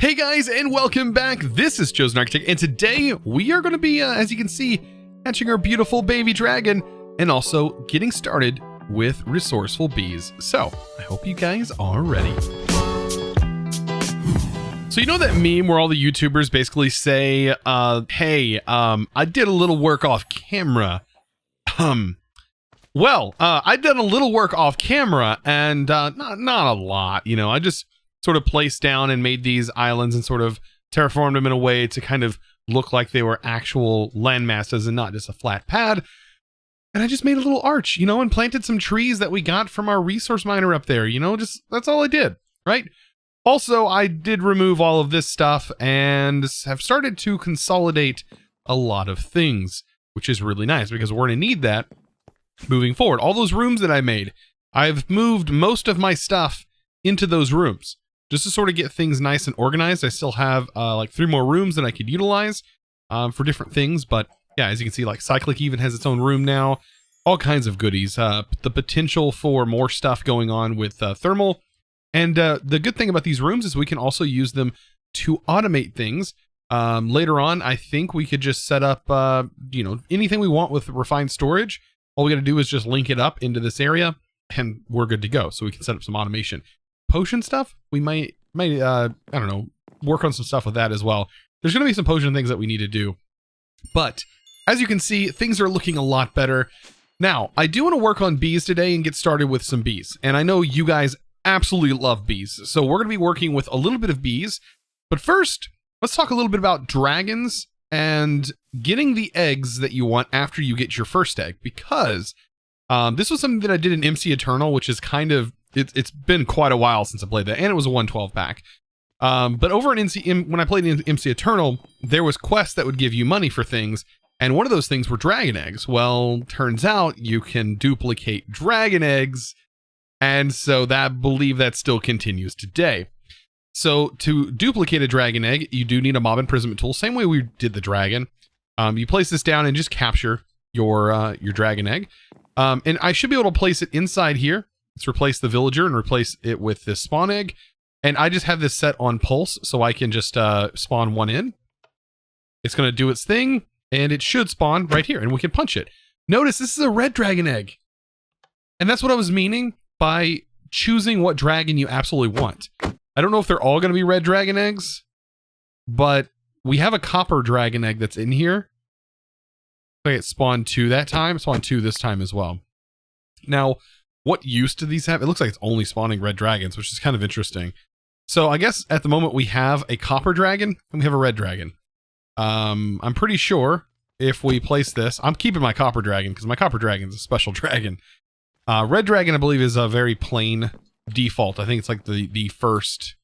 Hey guys, and welcome back. This is Chosen Architect, and today we are going to be, as you can see, hatching our beautiful baby dragon, and also getting started with resourceful bees. So, I hope you guys are ready. So you know that meme where all the YouTubers basically say, hey, I did a little work off camera. I did a little work off camera, and not a lot, you know. I just sort of placed down and made these islands and sort of terraformed them in a way to kind of look like they were actual land masses and not just a flat pad. And I just made a little arch, you know, and planted some trees that we got from our resource miner up there, you know, just that's all I did, right? Also, I did remove all of this stuff and have started to consolidate a lot of things, which is really nice because we're going to need that moving forward. All those rooms that I made, I've moved most of my stuff into those rooms just to sort of get things nice and organized. I still have like 3 more rooms that I could utilize for different things. But yeah, as you can see, like Cyclic even has its own room now, all kinds of goodies. The potential for more stuff going on with thermal. And the good thing about these rooms is we can also use them to automate things. Later on, I think we could just set up, you know, anything we want with refined storage. All we got to do is just link it up into this area and we're good to go. So we can set up some automation. Potion stuff, we might I don't know, work on some stuff with that as well. There's going to be some potion things that we need to do. But as you can see, things are looking a lot better. Now, I do want to work on bees today and get started with some bees. And I know you guys absolutely love bees. So we're going to be working with a little bit of bees. But first, let's talk a little bit about dragons and getting the eggs that you want after you get your first egg. Because this was something that I did in MC Eternal, which is kind of, it's been quite a while since I played that, and it was a 112 pack. But over in when I played in MC Eternal, there was quests that would give you money for things, and one of those things were dragon eggs. Well, turns out you can duplicate dragon eggs, and so I believe that still continues today. So to duplicate a dragon egg, you do need a mob imprisonment tool, same way we did the dragon. You place this down and just capture your dragon egg. And I should be able to place it inside here. Let's replace the villager and replace it with this spawn egg. And I just have this set on pulse, so I can just spawn one in. It's going to do its thing, and it should spawn right here, and we can punch it. Notice this is a red dragon egg. And that's what I was meaning by choosing what dragon you absolutely want. I don't know if they're all going to be red dragon eggs, but we have a copper dragon egg that's in here. Okay, it spawned 2 that time, spawned 2 this time as well. Now, what use do these have? It looks like it's only spawning red dragons, which is kind of interesting. So I guess at the moment we have a copper dragon and we have a red dragon. I'm pretty sure if we place this, I'm keeping my copper dragon because my copper dragon is a special dragon. Red dragon, I believe, is a very plain default. I think it's like the first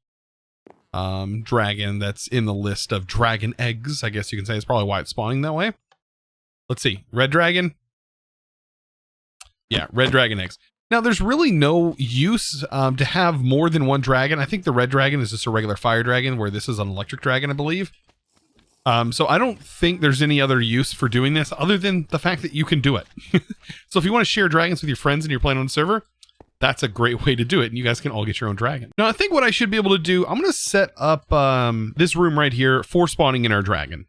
dragon that's in the list of dragon eggs, I guess you can say. It's probably why it's spawning that way. Let's see. Red dragon. Yeah, red dragon eggs. Now, there's really no use to have more than one dragon. I think the red dragon is just a regular fire dragon, where this is an electric dragon, I believe. So I don't think there's any other use for doing this other than the fact that you can do it. So if you want to share dragons with your friends and you're playing on the server, that's a great way to do it. And you guys can all get your own dragon. Now, I think what I should be able to do, I'm going to set up this room right here for spawning in our dragon.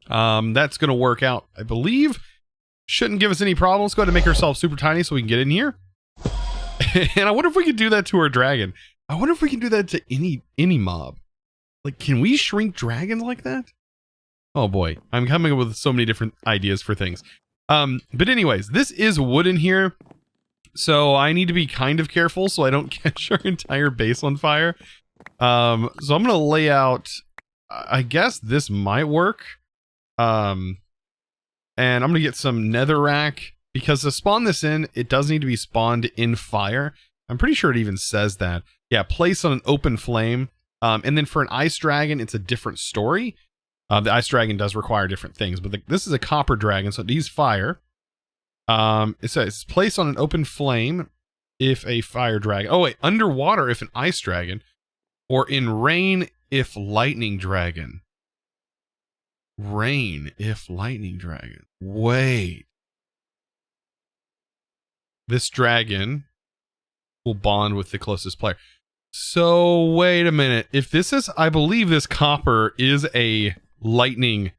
That's going to work out, I believe. Shouldn't give us any problems. Go ahead and make ourselves super tiny so we can get in here. And I wonder if we could do that to our dragon. I wonder if we can do that to any mob. Like, can we shrink dragons like that? Oh boy, I'm coming up with so many different ideas for things. But anyways, this is wood in here. So I need to be kind of careful so I don't catch our entire base on fire. So I'm going to lay out, I guess this might work. And I'm going to get some netherrack. Because to spawn this in, it does need to be spawned in fire. I'm pretty sure it even says that. Yeah, place on an open flame. And then for an ice dragon, it's a different story. The ice dragon does require different things. But this is a copper dragon, so it needs fire. It says place on an open flame if a fire dragon. Oh, wait. Underwater if an ice dragon. Or in rain if lightning dragon. Rain if lightning dragon. Wait. This dragon will bond with the closest player. So wait a minute. If this is, I believe this copper is a lightning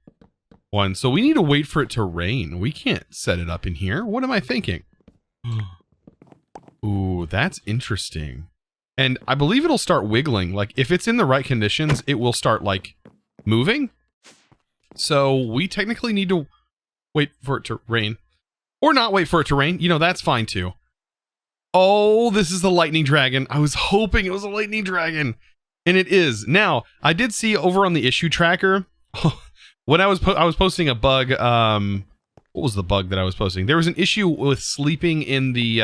one. So we need to wait for it to rain. We can't set it up in here. What am I thinking? Ooh, that's interesting. And I believe it'll start wiggling. Like if it's in the right conditions, it will start like moving. So we technically need to wait for it to rain. Or not wait for it to rain. You know, that's fine too. Oh, this is the lightning dragon. I was hoping it was a lightning dragon. And it is. Now, I did see over on the issue tracker, when I was posting a bug, what was the bug that I was posting? There was an issue with sleeping in the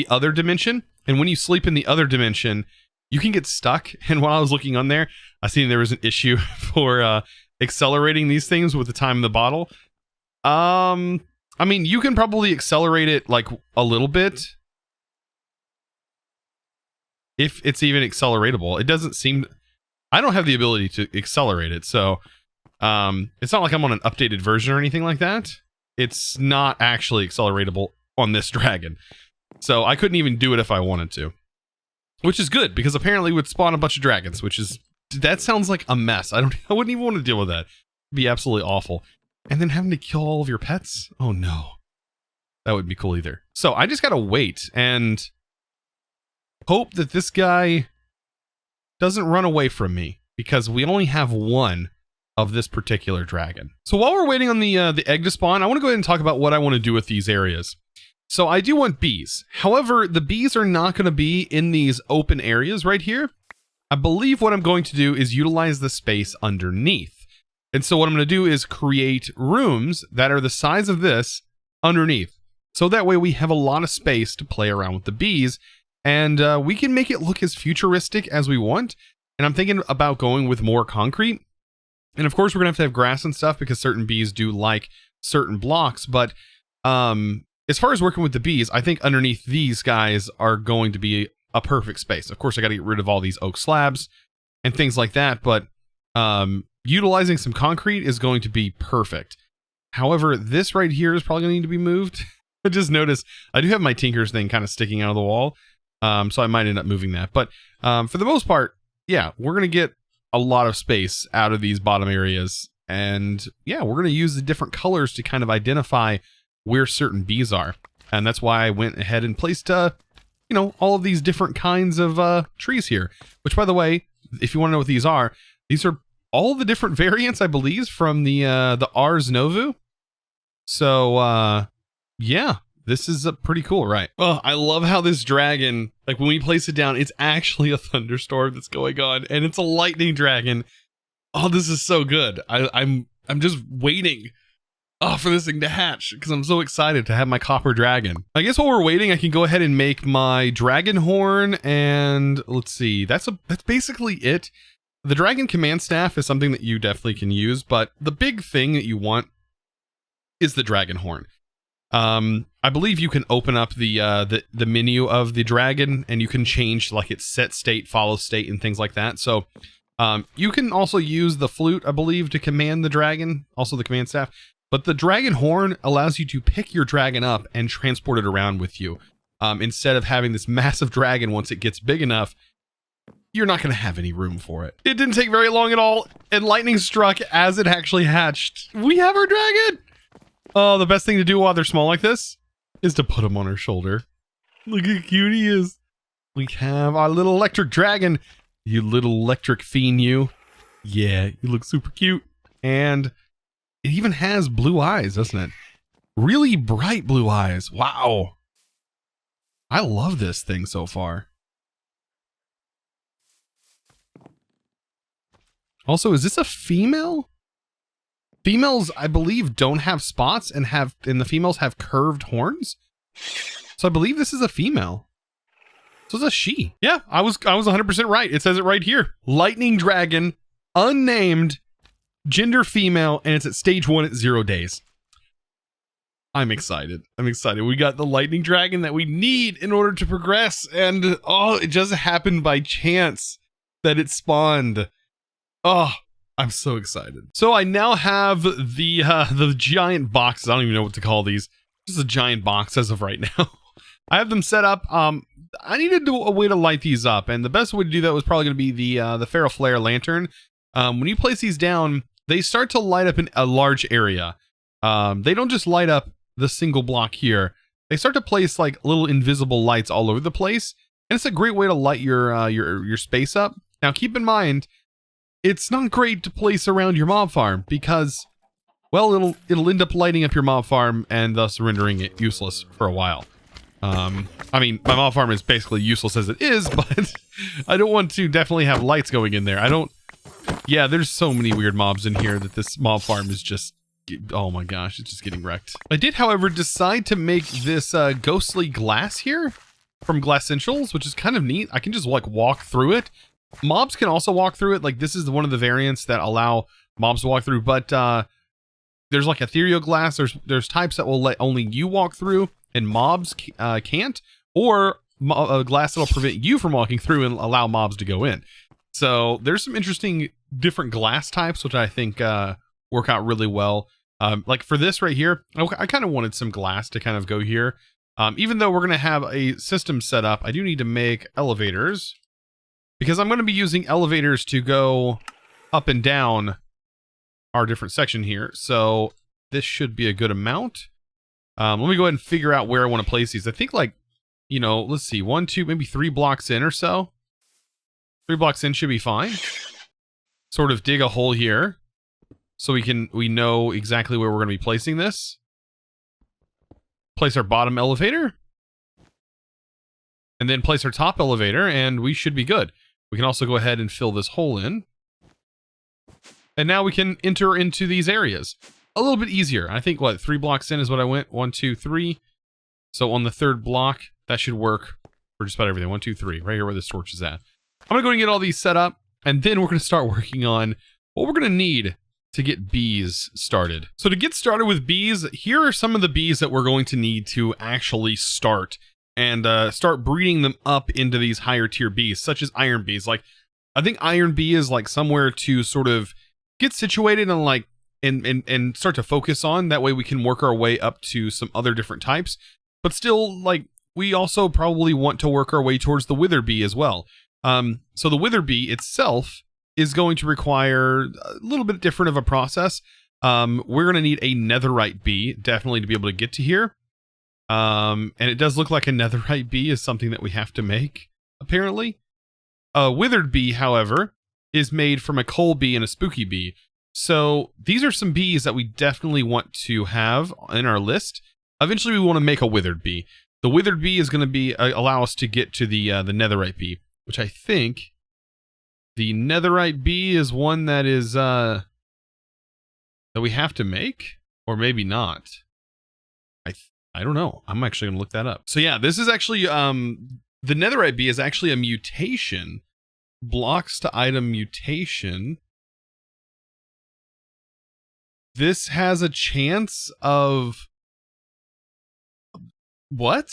other dimension. And when you sleep in the other dimension, you can get stuck. And while I was looking on there, I seen there was an issue for accelerating these things with the time in the bottle. I mean, you can probably accelerate it like a little bit. If it's even acceleratable. It doesn't seem... I don't have the ability to accelerate it, so... it's not like I'm on an updated version or anything like that. It's not actually acceleratable on this dragon. So I couldn't even do it if I wanted to. Which is good, because apparently it would spawn a bunch of dragons, which is... That sounds like a mess. I wouldn't even want to deal with that. It'd be absolutely awful. And then having to kill all of your pets? Oh no. That wouldn't be cool either. So I just gotta wait and hope that this guy doesn't run away from me, because we only have one of this particular dragon. So while we're waiting on the egg to spawn, I want to go ahead and talk about what I want to do with these areas. So I do want bees. However, the bees are not going to be in these open areas right here. I believe what I'm going to do is utilize the space underneath. And so what I'm going to do is create rooms that are the size of this underneath. So that way we have a lot of space to play around with the bees, and we can make it look as futuristic as we want. And I'm thinking about going with more concrete. And of course we're going to have grass and stuff, because certain bees do like certain blocks. But as far as working with the bees, I think underneath these guys are going to be a perfect space. Of course I got to get rid of all these oak slabs and things like that, but utilizing some concrete is going to be perfect. However, this right here is probably going to need to be moved. I just noticed I do have my Tinker's thing kind of sticking out of the wall, so I might end up moving that. But for the most part, yeah, we're going to get a lot of space out of these bottom areas. And yeah, we're going to use the different colors to kind of identify where certain bees are. And that's why I went ahead and placed, you know, all of these different kinds of trees here. Which, by the way, if you want to know what these are all the different variants, I believe, from the Ars Novu. So, yeah, this is pretty cool, right? Oh, I love how this dragon, like when we place it down, it's actually a thunderstorm that's going on, and it's a lightning dragon. Oh, this is so good. I'm just waiting for this thing to hatch, because I'm so excited to have my copper dragon. I guess while we're waiting, I can go ahead and make my dragon horn, and let's see, that's basically it. The dragon command staff is something that you definitely can use, but the big thing that you want is the dragon horn. I believe you can open up the menu of the dragon, and you can change like its set state, follow state, and things like that. So you can also use the flute, I believe, to command the dragon, also the command staff. But the dragon horn allows you to pick your dragon up and transport it around with you. Instead of having this massive dragon, once it gets big enough, you're not going to have any room for it. It didn't take very long at all, and lightning struck as it actually hatched. We have our dragon! Oh, the best thing to do while they're small like this is to put them on our shoulder. Look how cute he is. We have our little electric dragon. You little electric fiend, you. Yeah, you look super cute. And it even has blue eyes, doesn't it? Really bright blue eyes. Wow. I love this thing so far. Also, is this a female? Females, I believe, don't have spots and the females have curved horns. So I believe this is a female. So it's a she. Yeah, I was 100% right. It says it right here. Lightning dragon, unnamed, gender female, and it's at stage 1 at 0 days. I'm excited. I'm excited. We got the lightning dragon that we need in order to progress, and oh, it just happened by chance that it spawned. Oh, I'm so excited. So I now have the giant boxes. I don't even know what to call these. Just a giant box as of right now. I have them set up. I needed a way to light these up, and the best way to do that was probably going to be the ferroflare lantern. When you place these down, they start to light up in a large area. They don't just light up the single block here. They start to place like little invisible lights all over the place, and it's a great way to light your space up. Now, keep in mind, it's not great to place around your mob farm because, well, it'll end up lighting up your mob farm and thus rendering it useless for a while. I mean, my mob farm is basically useless as it is, but I don't want to definitely have lights going in there. Yeah, there's so many weird mobs in here that this mob farm is just, oh my gosh, it's just getting wrecked. I did, however, decide to make this ghostly glass here from Glass Essentials, which is kind of neat. I can just like walk through it. Mobs can also walk through it. Like, this is one of the variants that allow mobs to walk through, but there's like ethereal glass. There's types that will let only you walk through and mobs can't, or a glass that'll prevent you from walking through and allow mobs to go in. So there's some interesting different glass types, which I think work out really well. Like for this right here, I kind of wanted some glass to kind of go here. Even though we're going to have a system set up, I do need to make elevators, because I'm going to be using elevators to go up and down our different section here. So this should be a good amount. Let me go ahead and figure out where I want to place these. I think, like, you know, let's see, 1, 2, maybe 3 blocks in or so. 3 blocks in should be fine. Sort of dig a hole here so we know exactly where we're going to be placing this. Place our bottom elevator. And then place our top elevator, and we should be good. We can also go ahead and fill this hole in. And now we can enter into these areas. A little bit easier. I think, what, 3 blocks in is what I went. 1, 2, 3. So on the 3rd block, that should work for just about everything. 1, 2, 3. Right here where this torch is at. I'm going to go and get all these set up, and then we're going to start working on what we're going to need to get bees started. So to get started with bees, here are some of the bees that we're going to need to actually start and start breeding them up into these higher tier bees, such as iron bees. Like, I think iron bee is like somewhere to sort of get situated and like and start to focus on. That way we can work our way up to some other different types. But still, like, we also probably want to work our way towards the wither bee as well. So the wither bee itself is going to require a little bit different of a process. We're going to need a netherite bee, definitely, to be able to get to here. And it does look like a netherite bee is something that we have to make, apparently. A withered bee, however, is made from a coal bee and a spooky bee. So these are some bees that we definitely want to have in our list. Eventually, we want to make a withered bee. The withered bee is going to be allow us to get to the netherite bee, which I think the netherite bee is one that is that we have to make, or maybe not. I don't know. I'm actually going to look that up. So yeah, this is actually the netherite bee is actually a mutation. Blocks to item mutation. This has a chance of what?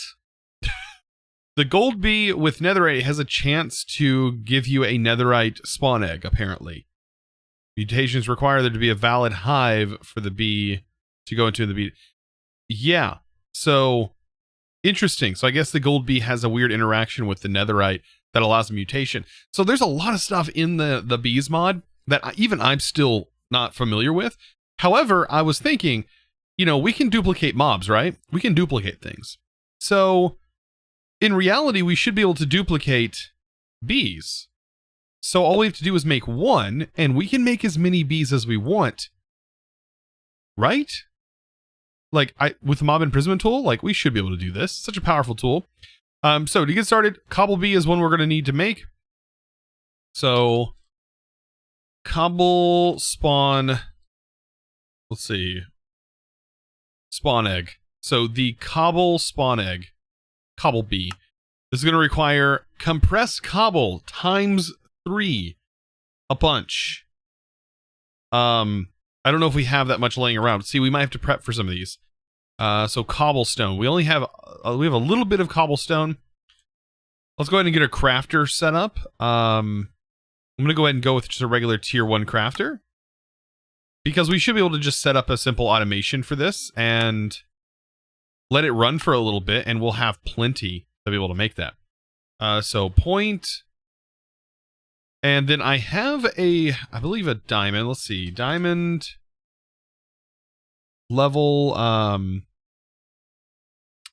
The gold bee with netherite has a chance to give you a netherite spawn egg, apparently. Mutations require there to be a valid hive for the bee to go into the bee. Yeah, so interesting. So I guess the gold bee has a weird interaction with the netherite that allows a mutation. So there's a lot of stuff in the bees mod that even I'm still not familiar with. However, I was thinking, you know, we can duplicate mobs, right? We can duplicate things. So in reality, we should be able to duplicate bees. So all we have to do is make one, and we can make as many bees as we want. Right? Like, with the mob imprisonment tool, like, we should be able to do this. Such a powerful tool. So to get started, cobble bee is one we're going to need to make. So cobble spawn, let's see, spawn egg. So the cobble spawn egg, cobble bee. This is going to require compressed cobble times 3, a bunch. I don't know if we have that much laying around. See, we might have to prep for some of these. So cobblestone. We only have we have a little bit of cobblestone. Let's go ahead and get a crafter set up. I'm going to go ahead and go with just a regular tier 1 crafter, because we should be able to just set up a simple automation for this and let it run for a little bit, and we'll have plenty to be able to make that. So point. And then I have I believe a diamond. Let's see. Diamond level. I'm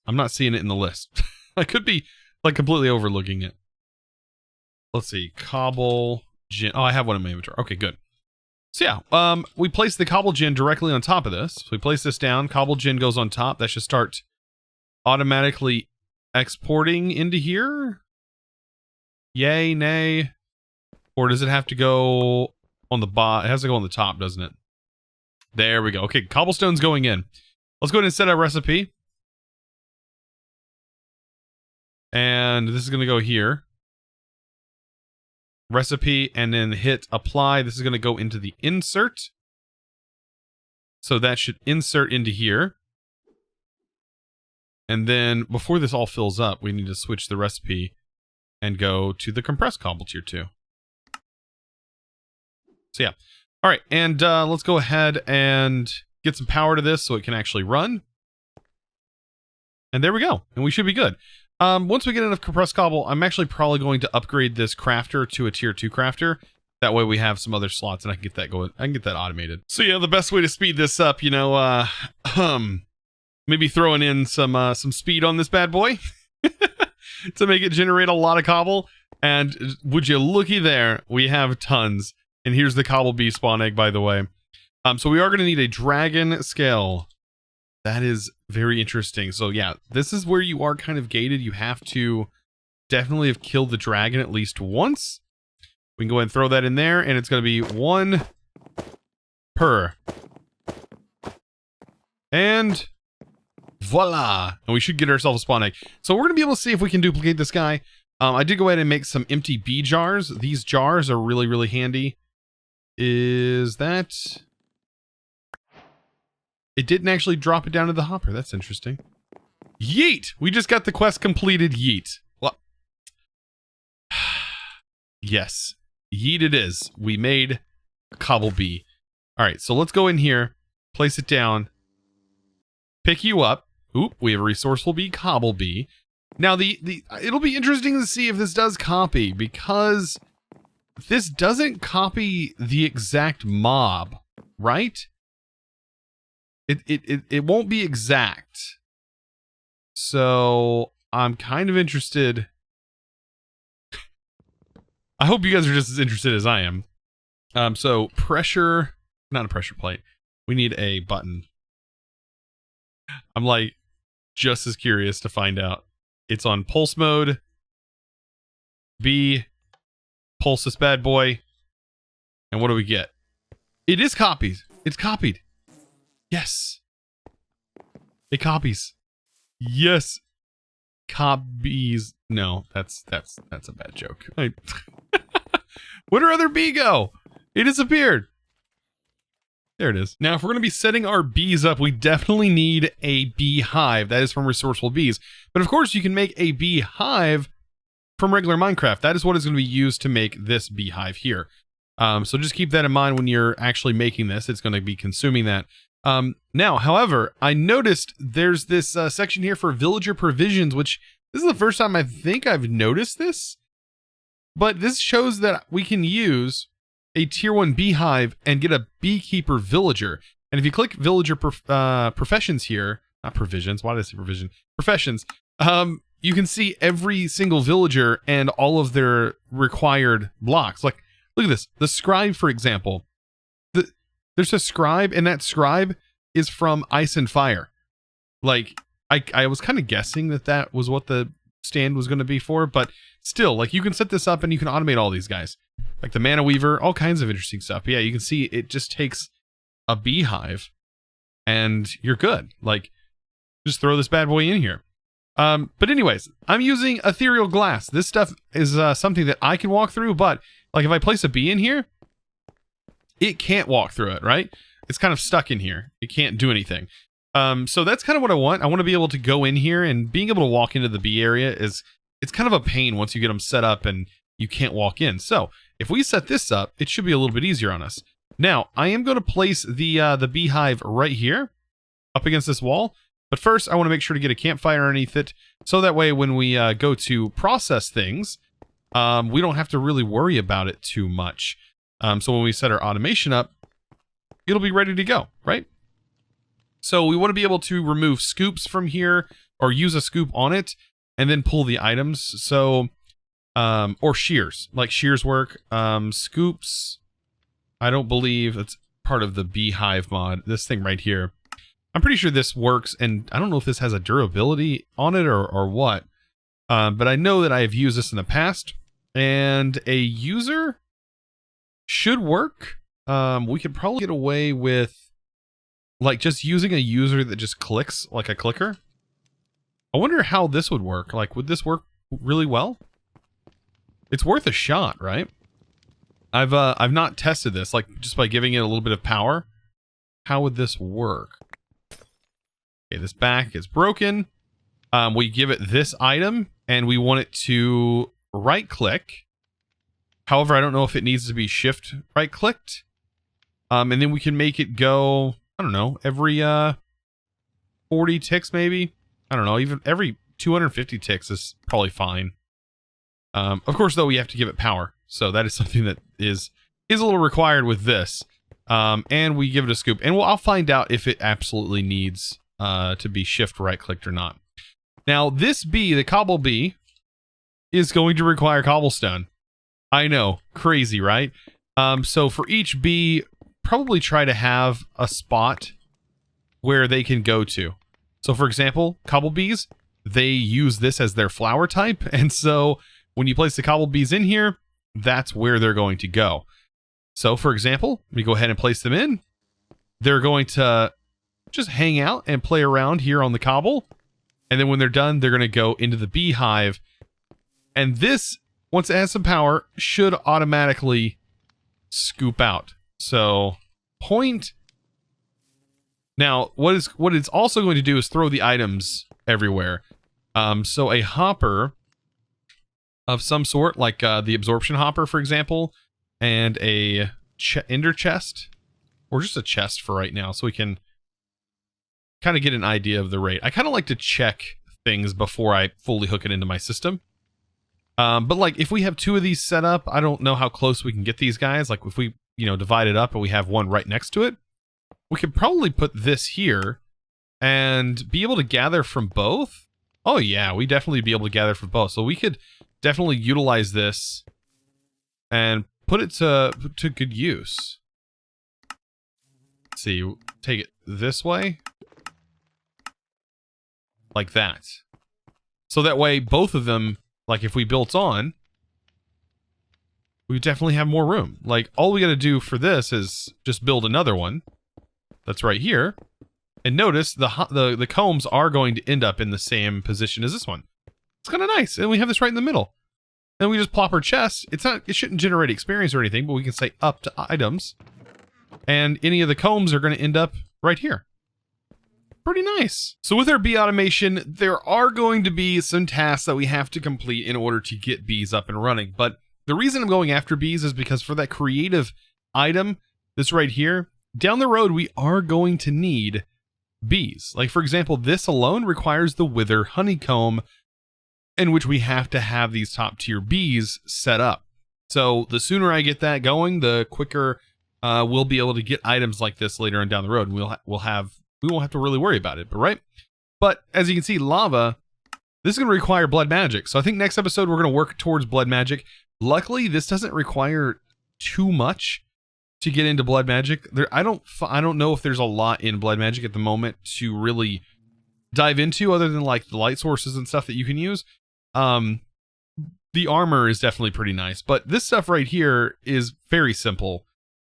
not seeing it in the list. I could be like completely overlooking it. Let's see. Cobble gin. Oh, I have one in my inventory. Okay, good. So yeah, we place the cobble gin directly on top of this. So we place this down. Cobble gin goes on top. That should start automatically exporting into here. Yay, nay. Or does it have to go on the bottom? It has to go on the top, doesn't it? There we go. Okay, cobblestone's going in. Let's go ahead and set our recipe. And this is going to go here. Recipe, and then hit apply. This is going to go into the insert. So that should insert into here. And then before this all fills up, we need to switch the recipe and go to the compressed cobble tier 2. So yeah. All right, and let's go ahead and get some power to this so it can actually run. And there we go. And we should be good. Once we get enough compressed cobble, I'm actually probably going to upgrade this crafter to a tier 2 crafter. That way we have some other slots and I can get that going. I can get that automated. So yeah, the best way to speed this up, you know, maybe throwing in some speed on this bad boy to make it generate a lot of cobble. And would you looky there, we have tons. And here's the cobble bee spawn egg, by the way. So we are going to need a dragon scale. That is very interesting. So yeah, this is where you are kind of gated. You have to definitely have killed the dragon at least once. We can go ahead and throw that in there, and it's going to be 1 per. And voila. And we should get ourselves a spawn egg. So we're going to be able to see if we can duplicate this guy. I did go ahead and make some empty bee jars. These jars are really, really handy. Is that... It didn't actually drop it down to the hopper. That's interesting. Yeet! We just got the quest completed. Yeet. Well, yes. Yeet it is. We made a cobble bee. Alright, so let's go in here. Place it down. Pick you up. Oop, we have a resourceful bee, cobble bee. Now, it'll be interesting to see if this does copy, because this doesn't copy the exact mob, right? It won't be exact. So I'm kind of interested. I hope you guys are just as interested as I am. So pressure, not a pressure plate. We need a button. I'm like just as curious to find out. It's on pulse mode. B, pulse this bad boy. And what do we get? It is copied. It's copied. Yes. It copies. Yes. Copies. No, that's a bad joke. Where'd our other bee go? It disappeared. There it is. Now, if we're going to be setting our bees up, we definitely need a beehive. That is from Resourceful Bees. But of course, you can make a beehive from regular Minecraft. That is what is going to be used to make this beehive here. So just keep that in mind when you're actually making this. It's going to be consuming that. Now, however, I noticed there's this section here for villager provisions, which this is the first time I think I've noticed this. But this shows that we can use a tier 1 beehive and get a beekeeper villager. And if you click villager professions here, not provisions, why did I say provision? Professions, you can see every single villager and all of their required blocks. Like, look at this. The scribe, for example. There's a scribe, and that scribe is from Ice and Fire. Like, I was kind of guessing that was what the stand was going to be for, but still, like, you can set this up and you can automate all these guys. Like the Mana Weaver, all kinds of interesting stuff. But yeah, you can see it just takes a beehive and you're good. Like, just throw this bad boy in here. But anyways, I'm using ethereal glass. This stuff is something that I can walk through, but like if I place a bee in here, it can't walk through it, right? It's kind of stuck in here. It can't do anything. So that's kind of what I want. I want to be able to go in here, and being able to walk into the bee area it's kind of a pain once you get them set up and you can't walk in. So if we set this up, it should be a little bit easier on us. Now, I am going to place the beehive right here up against this wall. But first, I want to make sure to get a campfire underneath it. So that way, when we go to process things, we don't have to really worry about it too much. So when we set our automation up, it'll be ready to go, right? So we want to be able to remove scoops from here or use a scoop on it and then pull the items. So, or shears, like shears work. Scoops, I don't believe it's part of the beehive mod. This thing right here. I'm pretty sure this works, and I don't know if this has a durability on it or what. But I know that I have used this in the past, and a user should work. We could probably get away with like just using a user that just clicks like a clicker. I wonder how this would work. Like, would this work really well? It's worth a shot, right? I've not tested this, like just by giving it a little bit of power. How would this work? Okay, this back is broken. We give it this item and we want it to right click. However, I don't know if it needs to be shift right clicked. And then we can make it go, I don't know, every 40 ticks maybe. I don't know, even every 250 ticks is probably fine. Of course, though, we have to give it power. So that is something that is a little required with this. And we give it a scoop. And I'll find out if it absolutely needs to be shift right clicked or not. Now, this bee, the cobble bee, is going to require cobblestone. I know, crazy, right? So for each bee, probably try to have a spot where they can go to. So for example, cobble bees, they use this as their flower type. And so when you place the cobble bees in here, that's where they're going to go. So for example, we go ahead and place them in. They're going to just hang out and play around here on the cobble. And then when they're done, they're going to go into the beehive. And this, once it has some power, should automatically scoop out. So point. Now, what it's also going to do is throw the items everywhere. So a hopper of some sort, like the absorption hopper, for example, and a ender chest, or just a chest for right now, so we can kind of get an idea of the rate. I kind of like to check things before I fully hook it into my system. But like if we have two of these set up, I don't know how close we can get these guys. Like if we, divide it up and we have one right next to it, we could probably put this here and be able to gather from both. Oh yeah, we definitely be able to gather from both. So we could definitely utilize this and put it to good use. Let's see, take it this way. Like that. So that way, both of them, like if we built on, we definitely have more room. Like all we got to do for this is just build another one. That's right here. And notice the combs are going to end up in the same position as this one. It's kind of nice. And we have this right in the middle. Then we just plop our chest. It shouldn't generate experience or anything, but we can say up to items. And any of the combs are going to end up right here. Pretty nice. So with our bee automation, there are going to be some tasks that we have to complete in order to get bees up and running. But the reason I'm going after bees is because for that creative item, this right here, down the road, we are going to need bees. Like for example, this alone requires the wither honeycomb, in which we have to have these top tier bees set up. So the sooner I get that going, the quicker we'll be able to get items like this later on down the road. And we won't have to really worry about it, but as you can see, lava, this is going to require blood magic. So I think next episode, we're going to work towards blood magic. Luckily, this doesn't require too much to get into blood magic. I don't know if there's a lot in blood magic at the moment to really dive into, other than like the light sources and stuff that you can use. The armor is definitely pretty nice, but this stuff right here is very simple.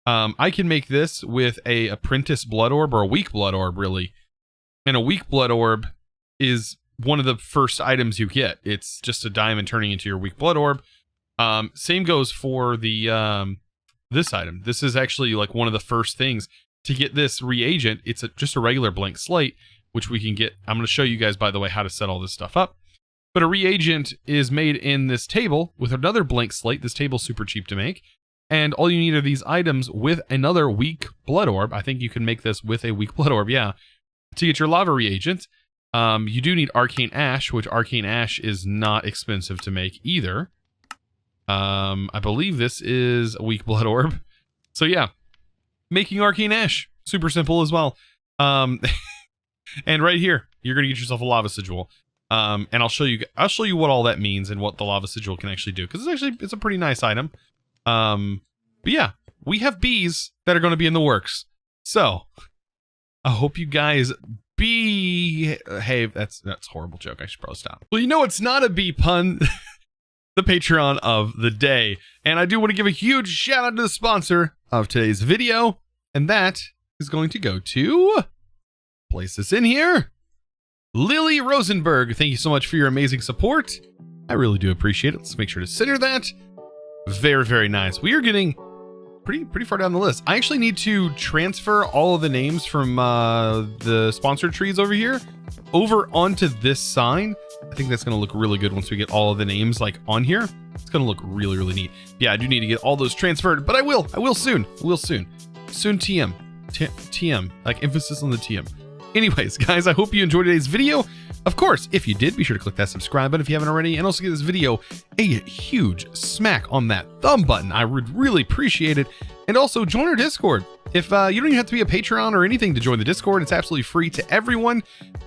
I can make this with a apprentice blood orb, or a weak blood orb, really. And a weak blood orb is one of the first items you get. It's just a diamond turning into your weak blood orb. Same goes for the this item. This is actually like one of the first things to get this reagent. It's just a regular blank slate, which we can get. I'm going to show you guys, by the way, how to set all this stuff up. But a reagent is made in this table with another blank slate. This table's super cheap to make. And all you need are these items with another weak blood orb. I think you can make this with a weak blood orb, yeah, to get your lava reagent. You do need arcane ash, which arcane ash is not expensive to make either. I believe this is a weak blood orb. So yeah, making arcane ash, super simple as well. And right here, you're gonna get yourself a lava sigil. And I'll show you what all that means and what the lava sigil can actually do, because it's a pretty nice item. But yeah, we have bees that are going to be in the works. So I hope you guys behave. That's a horrible joke. I should probably stop. Well, you know it's not a bee pun. The Patreon of the day, and I do want to give a huge shout out to the sponsor of today's video, and that is going to go to, place this in here, Lily Rosenberg. Thank you so much for your amazing support. I really do appreciate it. Let's make sure to center that. Very, very nice. We are getting pretty far down the list. I actually need to transfer all of the names from the sponsored trees over here over onto this sign. I think that's going to look really good once we get all of the names like on here. It's going to look really, really neat. Yeah, I do need to get all those transferred, but I will soon. Soon TM. TM, like emphasis on the TM. Anyways, guys, I hope you enjoyed today's video. Of course, if you did, be sure to click that subscribe button if you haven't already, and also give this video a huge smack on that thumb button. I would really appreciate it. And also join our Discord. If you don't even have to be a Patreon or anything to join the Discord, it's absolutely free to everyone.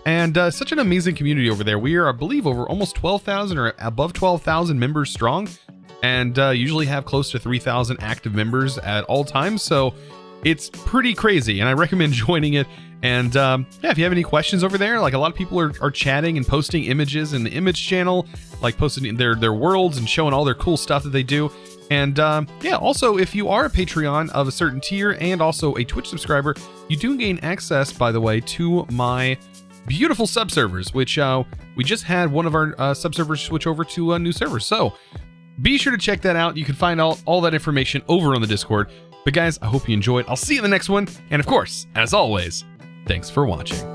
And such an amazing community over there. We are, I believe, over almost 12,000 or above 12,000 members strong, and usually have close to 3,000 active members at all times. So it's pretty crazy, and I recommend joining it. And yeah, if you have any questions over there, like a lot of people are chatting and posting images in the image channel, like posting their worlds and showing all their cool stuff that they do. And yeah, also, if you are a Patreon of a certain tier and also a Twitch subscriber, you do gain access, by the way, to my beautiful subservers, which we just had one of our subservers switch over to a new server. So be sure to check that out. You can find all that information over on the Discord. But guys, I hope you enjoyed. I'll see you in the next one. And of course, as always, thanks for watching.